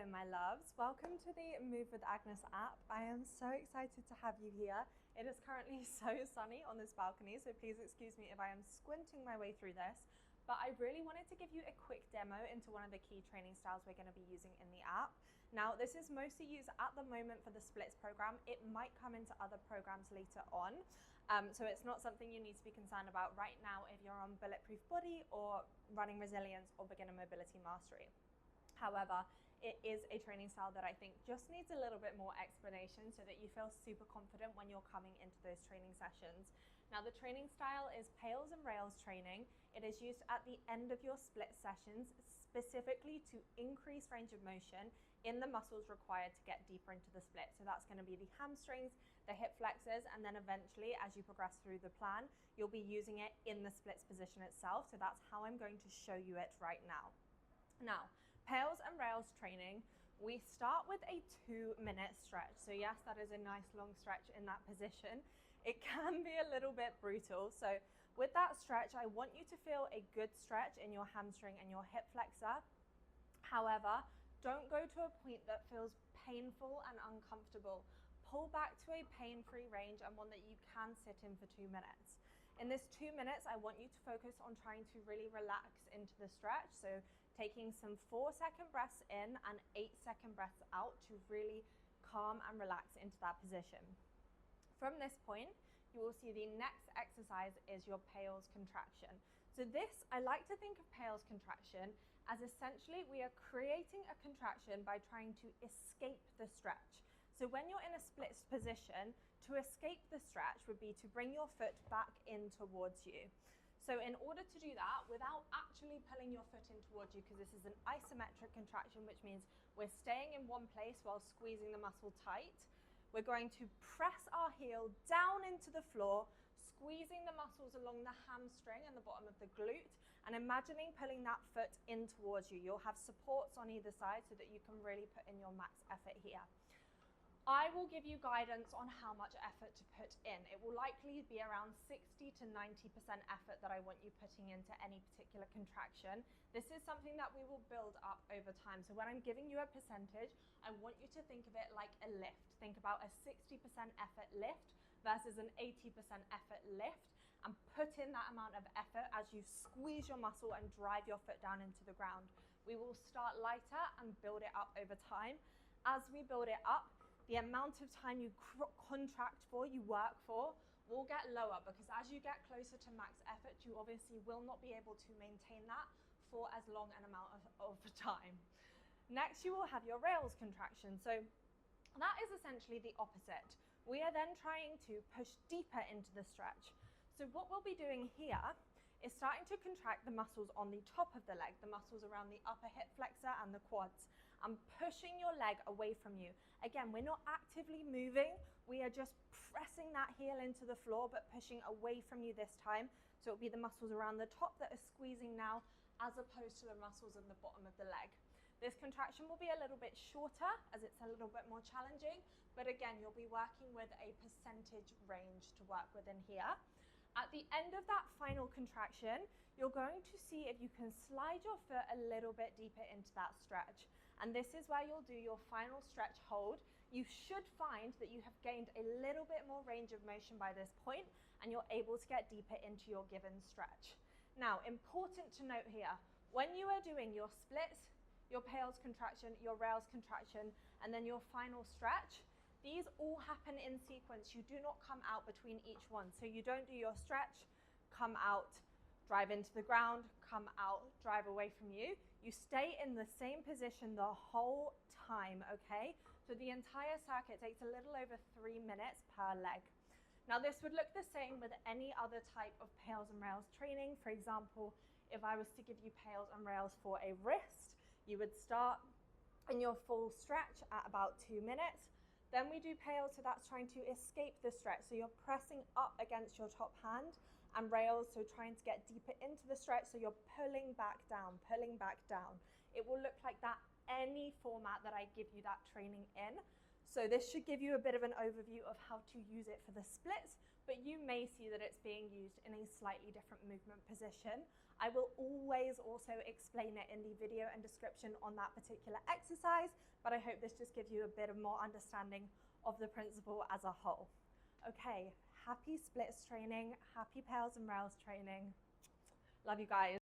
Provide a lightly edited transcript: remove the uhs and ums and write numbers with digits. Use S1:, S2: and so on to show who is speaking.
S1: Hello my loves, welcome to the Move with Agnes app. I am so excited to have you here. It is currently so sunny on this balcony, so please excuse me if I am squinting my way through this, but I really wanted to give you a quick demo into one of the key training styles we're going to be using in the app. Now this is mostly used at the moment for the splits program. It might come into other programs later on, so it's not something you need to be concerned about right now if you're on Bulletproof Body or Running Resilience or Beginner Mobility Mastery. However, it is a training style that I think just needs a little bit more explanation so that you feel super confident when you're coming into those training sessions. Now the training style is PAILs and rails training. It is used at the end of your split sessions specifically to increase range of motion in the muscles required to get deeper into the split. So that's going to be the hamstrings, the hip flexors, and then eventually as you progress through the plan, you'll be using it in the splits position itself. So that's how I'm going to show you it right now. Now, PAILs and rails training, we start with a 2-minute stretch. So yes, that is a nice long stretch in that position. It can be a little bit brutal. So with that stretch, I want you to feel a good stretch in your hamstring and your hip flexor. However, don't go to a point that feels painful and uncomfortable. Pull back to a pain-free range and one that you can sit in for 2 minutes. In this 2 minutes, I want you to focus on trying to really relax into the stretch. So taking some 4-second breaths in and 8-second breaths out to really calm and relax into that position. From this point, you will see the next exercise is your PAILs contraction. So this, I like to think of PAILs contraction as essentially we are creating a contraction by trying to escape the stretch. So when you're in a split position, to escape the stretch would be to bring your foot back in towards you. So in order to do that, without actually pulling your foot in towards you, because this is an isometric contraction, which means we're staying in one place while squeezing the muscle tight, we're going to press our heel down into the floor, squeezing the muscles along the hamstring and the bottom of the glute, and imagining pulling that foot in towards you. You'll have supports on either side so that you can really put in your max effort here. I will give you guidance on how much effort to put in. It will likely be around 60 to 90% effort that I want you putting into any particular contraction. This is something that we will build up over time. So when I'm giving you a percentage, I want you to think of it like a lift. Think about a 60% effort lift versus an 80% effort lift, and put in that amount of effort as you squeeze your muscle and drive your foot down into the ground. We will start lighter and build it up over time. As we build it up, the amount of time you contract for, you work for, will get lower, because as you get closer to max effort, you obviously will not be able to maintain that for as long an amount of time. Next, you will have your rails contraction. So that is essentially the opposite. We are then trying to push deeper into the stretch. So what we'll be doing here is starting to contract the muscles on the top of the leg, the muscles around the upper hip flexor and the quads, and pushing your leg away from you. Again, we're not actively moving, we are just pressing that heel into the floor, but pushing away from you this time. So it'll be the muscles around the top that are squeezing now, as opposed to the muscles in the bottom of the leg. This contraction will be a little bit shorter as it's a little bit more challenging, but again, you'll be working with a percentage range to work within here. At the end of that final contraction, you're going to see if you can slide your foot a little bit deeper into that stretch. And this is where you'll do your final stretch hold. You should find that you have gained a little bit more range of motion by this point, and you're able to get deeper into your given stretch. Now, important to note here, when you are doing your splits, your PAILs contraction, your rails contraction, and then your final stretch, these all happen in sequence. You do not come out between each one. So you don't do your stretch, come out, drive into the ground, come out, drive away from you. You stay in the same position the whole time, okay? So the entire circuit takes a little over 3 minutes per leg. Now this would look the same with any other type of PAILs and rails training. For example, if I was to give you PAILs and rails for a wrist, you would start in your full stretch at about 2 minutes. Then we do PAILs, so that's trying to escape the stretch. So you're pressing up against your top hand, and rails, so trying to get deeper into the stretch. So you're pulling back down, pulling back down. It will look like that any format that I give you that training in. So this should give you a bit of an overview of how to use it for the splits, but you may see that it's being used in a slightly different movement position. I will always also explain it in the video and description on that particular exercise, but I hope this just gives you a bit of more understanding of the principle as a whole. Okay, happy splits training, happy PAILs and rails training. Love you guys.